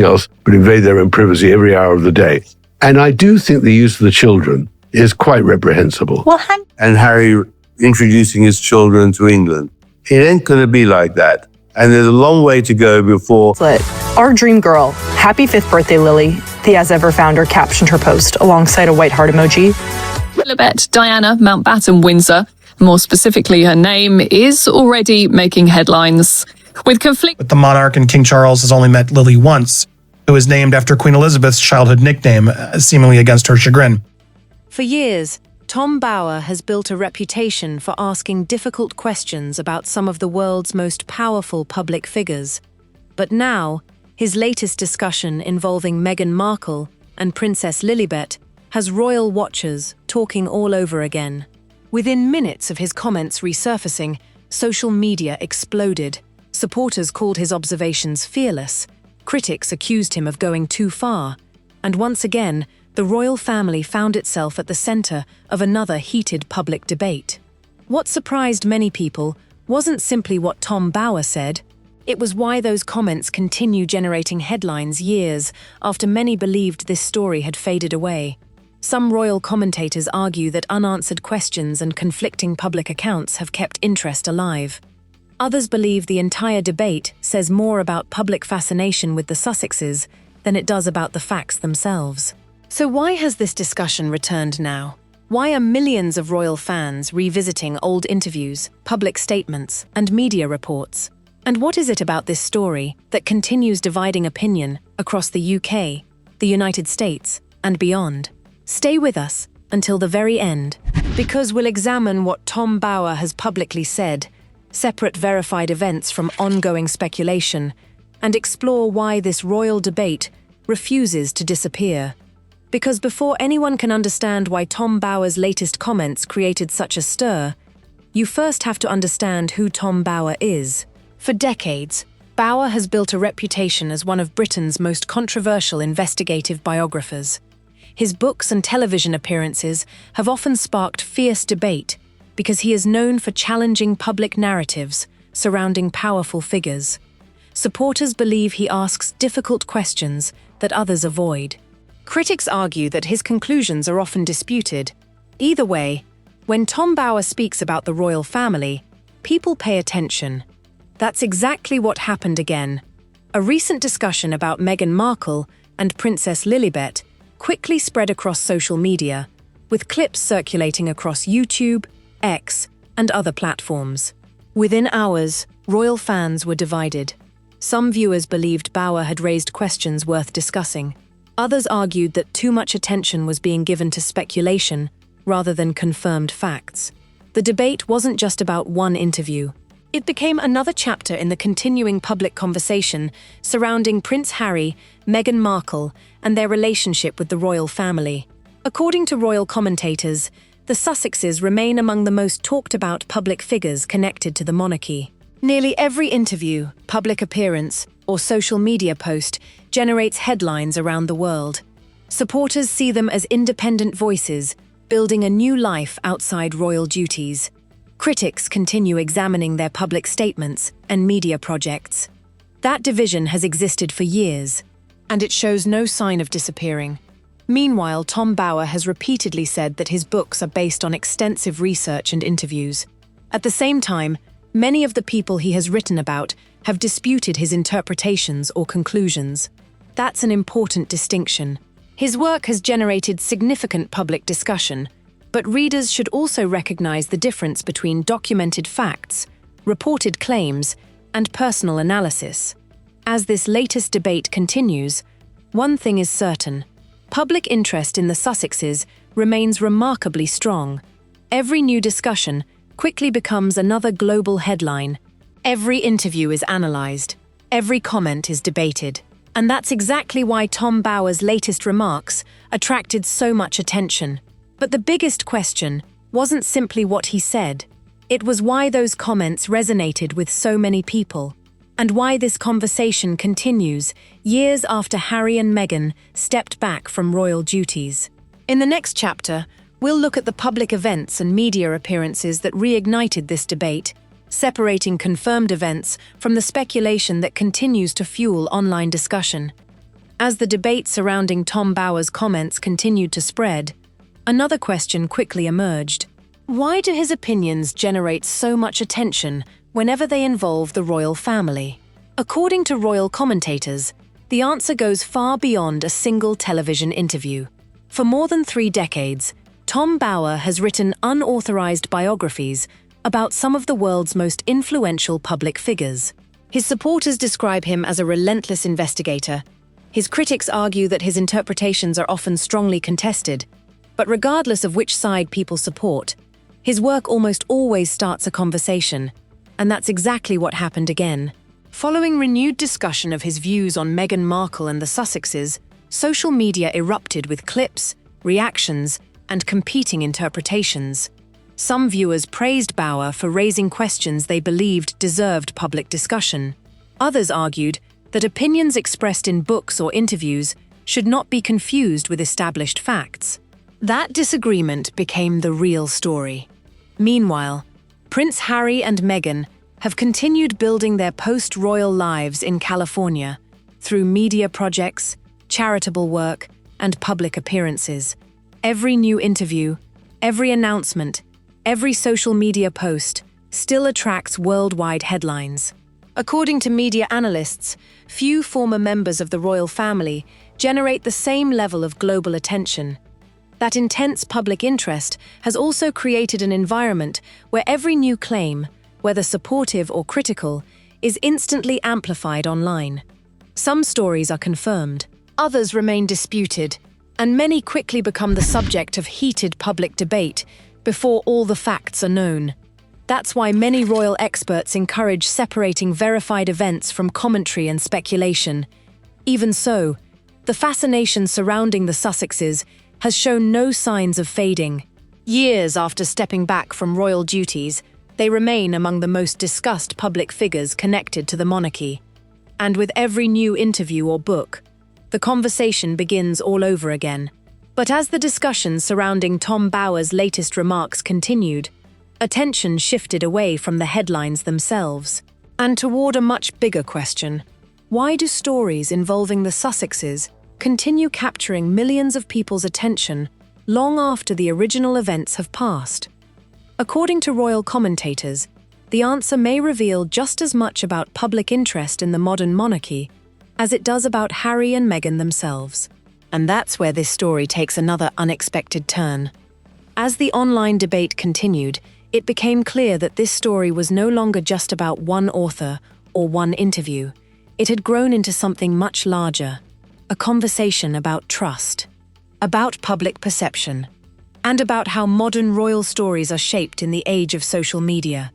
else but invade their own privacy every hour of the day. And I do think the use of the children is quite reprehensible. Well, And Harry introducing his children to England. It ain't going to be like that. And there's a long way to go before... Our dream girl, happy 5th birthday, Lily, the As Ever founder captioned her post alongside a white heart emoji. Lilibet Diana Mountbatten Windsor, more specifically her name, is already making headlines. With the monarch and King Charles has only met Lily once, who is named after Queen Elizabeth's childhood nickname, seemingly against her chagrin. For years, Tom Bower has built a reputation for asking difficult questions about some of the world's most powerful public figures. But now, his latest discussion involving Meghan Markle and Princess Lilibet has royal watchers talking all over again. Within minutes of his comments resurfacing, social media exploded. Supporters called his observations fearless. Critics accused him of going too far. And once again, the royal family found itself at the center of another heated public debate. What surprised many people wasn't simply what Tom Bower said, it was why those comments continue generating headlines years after many believed this story had faded away. Some royal commentators argue that unanswered questions and conflicting public accounts have kept interest alive. Others believe the entire debate says more about public fascination with the Sussexes than it does about the facts themselves. So why has this discussion returned now? Why are millions of royal fans revisiting old interviews, public statements, and media reports? And what is it about this story that continues dividing opinion across the UK, the United States, and beyond? Stay with us until the very end, because we'll examine what Tom Bower has publicly said, separate verified events from ongoing speculation, and explore why this royal debate refuses to disappear. Because before anyone can understand why Tom Bower's latest comments created such a stir, you first have to understand who Tom Bower is. For decades, Bower has built a reputation as one of Britain's most controversial investigative biographers. His books and television appearances have often sparked fierce debate because he is known for challenging public narratives surrounding powerful figures. Supporters believe he asks difficult questions that others avoid. Critics argue that his conclusions are often disputed. Either way, when Tom Bower speaks about the royal family, people pay attention. That's exactly what happened again. A recent discussion about Meghan Markle and Princess Lilibet quickly spread across social media, with clips circulating across YouTube, X, and other platforms. Within hours, royal fans were divided. Some viewers believed Bower had raised questions worth discussing. Others argued that too much attention was being given to speculation rather than confirmed facts. The debate wasn't just about one interview. It became another chapter in the continuing public conversation surrounding Prince Harry, Meghan Markle, and their relationship with the royal family. According to royal commentators, the Sussexes remain among the most talked-about public figures connected to the monarchy. Nearly every interview, public appearance, or social media post generates headlines around the world. Supporters see them as independent voices, building a new life outside royal duties. Critics continue examining their public statements and media projects. That division has existed for years, and it shows no sign of disappearing. Meanwhile, Tom Bower has repeatedly said that his books are based on extensive research and interviews. At the same time, many of the people he has written about have disputed his interpretations or conclusions. That's an important distinction. His work has generated significant public discussion, but readers should also recognize the difference between documented facts, reported claims, and personal analysis. As this latest debate continues, one thing is certain: public interest in the Sussexes remains remarkably strong. Every new discussion quickly becomes another global headline. Every interview is analyzed. Every comment is debated. And that's exactly why Tom Bower's latest remarks attracted so much attention. But the biggest question wasn't simply what he said. It was why those comments resonated with so many people, and why this conversation continues years after Harry and Meghan stepped back from royal duties. In the next chapter, we'll look at the public events and media appearances that reignited this debate, separating confirmed events from the speculation that continues to fuel online discussion. As the debate surrounding Tom Bower's comments continued to spread, another question quickly emerged. Why do his opinions generate so much attention whenever they involve the royal family? According to royal commentators, the answer goes far beyond a single television interview. For more than 3 decades, Tom Bower has written unauthorized biographies about some of the world's most influential public figures. His supporters describe him as a relentless investigator. His critics argue that his interpretations are often strongly contested, but regardless of which side people support, his work almost always starts a conversation, and that's exactly what happened again. Following renewed discussion of his views on Meghan Markle and the Sussexes, social media erupted with clips, reactions, and competing interpretations. Some viewers praised Bower for raising questions they believed deserved public discussion. Others argued that opinions expressed in books or interviews should not be confused with established facts. That disagreement became the real story. Meanwhile, Prince Harry and Meghan have continued building their post-royal lives in California through media projects, charitable work, and public appearances. Every new interview, every announcement, every social media post still attracts worldwide headlines. According to media analysts, few former members of the royal family generate the same level of global attention. That intense public interest has also created an environment where every new claim, whether supportive or critical, is instantly amplified online. Some stories are confirmed, others remain disputed, and many quickly become the subject of heated public debate before all the facts are known. That's why many royal experts encourage separating verified events from commentary and speculation. Even so, the fascination surrounding the Sussexes has shown no signs of fading. Years after stepping back from royal duties, they remain among the most discussed public figures connected to the monarchy. And with every new interview or book, the conversation begins all over again. But as the discussion surrounding Tom Bower's latest remarks continued, attention shifted away from the headlines themselves and toward a much bigger question. Why do stories involving the Sussexes continue capturing millions of people's attention long after the original events have passed? According to royal commentators, the answer may reveal just as much about public interest in the modern monarchy as it does about Harry and Meghan themselves. And that's where this story takes another unexpected turn. As the online debate continued, it became clear that this story was no longer just about one author or one interview. It had grown into something much larger, a conversation about trust, about public perception, and about how modern royal stories are shaped in the age of social media.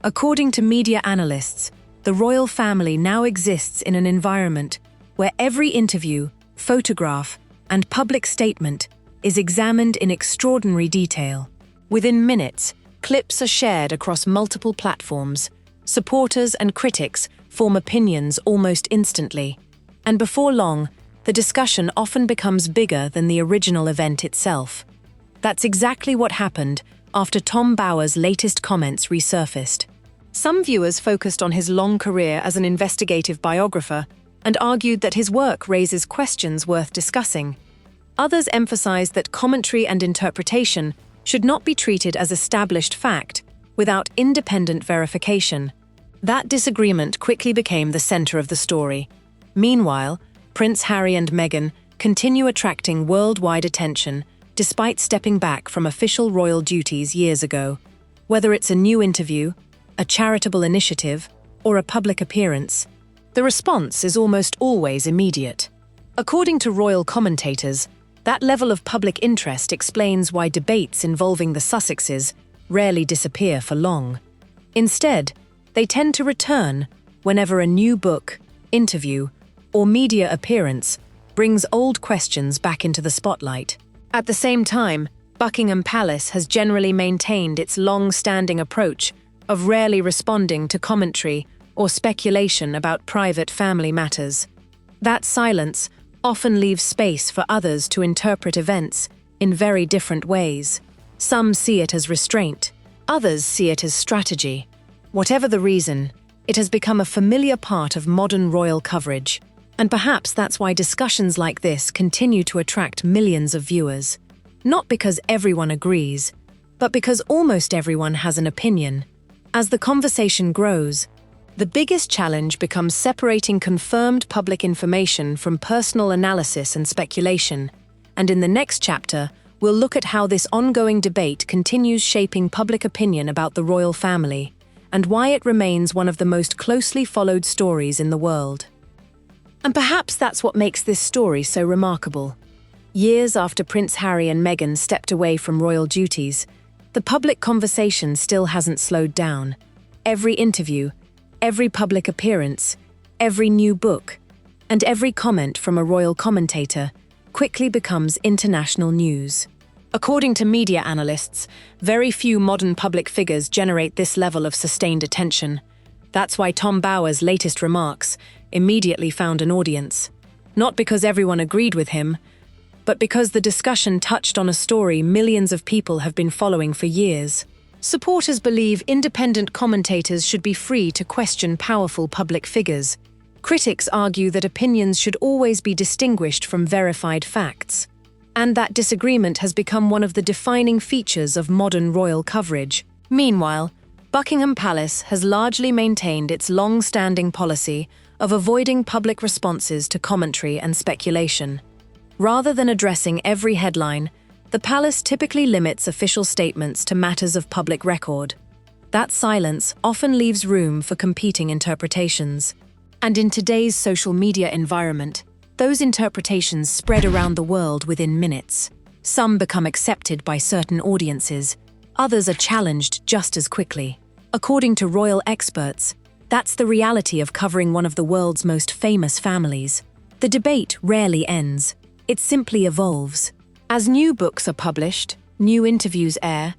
According to media analysts, the royal family now exists in an environment where every interview, photograph, and public statement is examined in extraordinary detail. Within minutes, clips are shared across multiple platforms. Supporters and critics form opinions almost instantly. And before long, the discussion often becomes bigger than the original event itself. That's exactly what happened after Tom Bower's latest comments resurfaced. Some viewers focused on his long career as an investigative biographer and argued that his work raises questions worth discussing. Others emphasized that commentary and interpretation should not be treated as established fact without independent verification. That disagreement quickly became the center of the story. Meanwhile, Prince Harry and Meghan continue attracting worldwide attention despite stepping back from official royal duties years ago. Whether it's a new interview, a charitable initiative, or a public appearance, the response is almost always immediate. According to royal commentators, that level of public interest explains why debates involving the Sussexes rarely disappear for long. Instead, they tend to return whenever a new book, interview, or media appearance brings old questions back into the spotlight. At the same time, Buckingham Palace has generally maintained its long-standing approach of rarely responding to commentary or speculation about private family matters. That silence often leaves space for others to interpret events in very different ways. Some see it as restraint, others see it as strategy. Whatever the reason, it has become a familiar part of modern royal coverage. And perhaps that's why discussions like this continue to attract millions of viewers. Not because everyone agrees, but because almost everyone has an opinion. As the conversation grows, the biggest challenge becomes separating confirmed public information from personal analysis and speculation. And in the next chapter, we'll look at how this ongoing debate continues shaping public opinion about the royal family, and why it remains one of the most closely followed stories in the world. And perhaps that's what makes this story so remarkable. Years after Prince Harry and Meghan stepped away from royal duties, the public conversation still hasn't slowed down. Every interview, every public appearance, every new book, and every comment from a royal commentator quickly becomes international news. According to media analysts, very few modern public figures generate this level of sustained attention. That's why Tom Bower's latest remarks immediately found an audience. Not because everyone agreed with him, but because the discussion touched on a story millions of people have been following for years. Supporters believe independent commentators should be free to question powerful public figures. Critics argue that opinions should always be distinguished from verified facts. And that disagreement has become one of the defining features of modern royal coverage. Meanwhile, Buckingham Palace has largely maintained its long-standing policy of avoiding public responses to commentary and speculation. Rather than addressing every headline, the palace typically limits official statements to matters of public record. That silence often leaves room for competing interpretations. And in today's social media environment, those interpretations spread around the world within minutes. Some become accepted by certain audiences, others are challenged just as quickly. According to royal experts, that's the reality of covering one of the world's most famous families. The debate rarely ends. It simply evolves. As new books are published, new interviews air,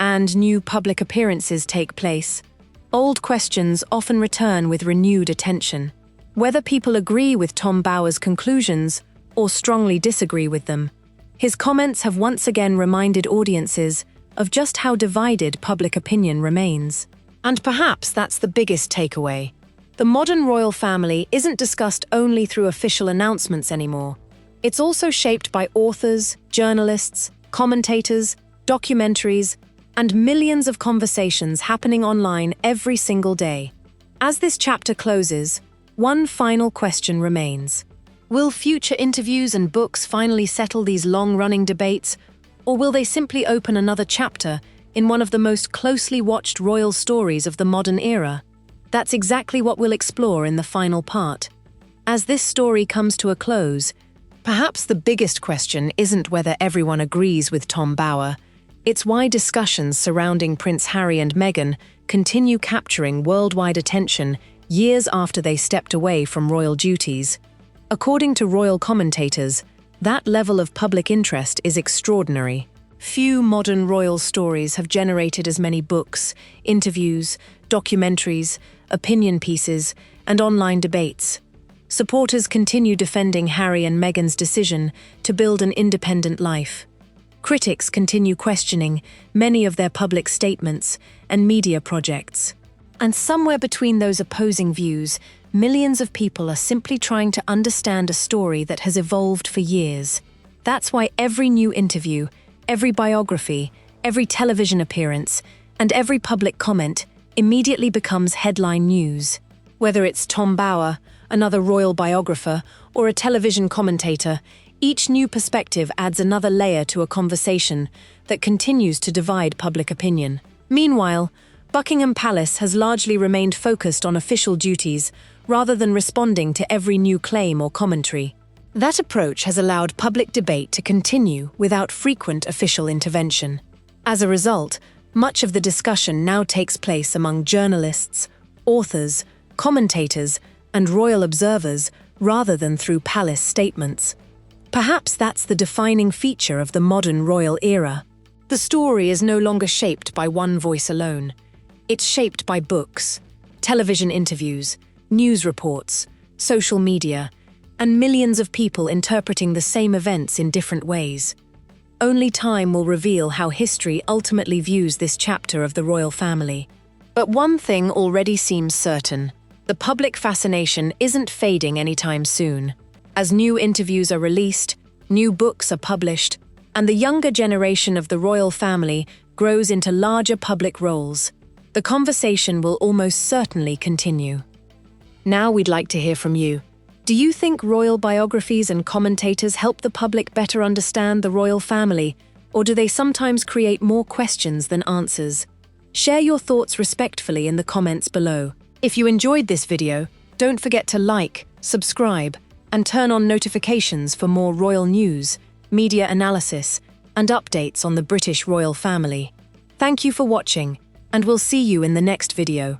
and new public appearances take place, old questions often return with renewed attention. Whether people agree with Tom Bower's conclusions or strongly disagree with them, his comments have once again reminded audiences of just how divided public opinion remains. And perhaps that's the biggest takeaway. The modern royal family isn't discussed only through official announcements anymore. It's also shaped by authors, journalists, commentators, documentaries, and millions of conversations happening online every single day. As this chapter closes, one final question remains. Will future interviews and books finally settle these long-running debates, or will they simply open another chapter in one of the most closely watched royal stories of the modern era? That's exactly what we'll explore in the final part. As this story comes to a close, perhaps the biggest question isn't whether everyone agrees with Tom Bower. It's why discussions surrounding Prince Harry and Meghan continue capturing worldwide attention years after they stepped away from royal duties. According to royal commentators, that level of public interest is extraordinary. Few modern royal stories have generated as many books, interviews, documentaries, opinion pieces, and online debates. Supporters continue defending Harry and Meghan's decision to build an independent life. Critics continue questioning many of their public statements and media projects. And somewhere between those opposing views, millions of people are simply trying to understand a story that has evolved for years. That's why every new interview, every biography, every television appearance, and every public comment immediately becomes headline news. Whether it's Tom Bower, another royal biographer, or a television commentator, each new perspective adds another layer to a conversation that continues to divide public opinion. Meanwhile, Buckingham Palace has largely remained focused on official duties rather than responding to every new claim or commentary. That approach has allowed public debate to continue without frequent official intervention. As a result, much of the discussion now takes place among journalists, authors, commentators, and royal observers rather than through palace statements. Perhaps that's the defining feature of the modern royal era. The story is no longer shaped by one voice alone. It's shaped by books, television interviews, news reports, social media, and millions of people interpreting the same events in different ways. Only time will reveal how history ultimately views this chapter of the royal family. But one thing already seems certain. the public fascination isn't fading anytime soon. As new interviews are released, new books are published, and the younger generation of the royal family grows into larger public roles, the conversation will almost certainly continue. Now we'd like to hear from you. Do you think royal biographies and commentators help the public better understand the royal family, or do they sometimes create more questions than answers? Share your thoughts respectfully in the comments below. If you enjoyed this video, don't forget to like, subscribe, and turn on notifications for more royal news, media analysis, and updates on the British royal family. Thank you for watching, and we'll see you in the next video.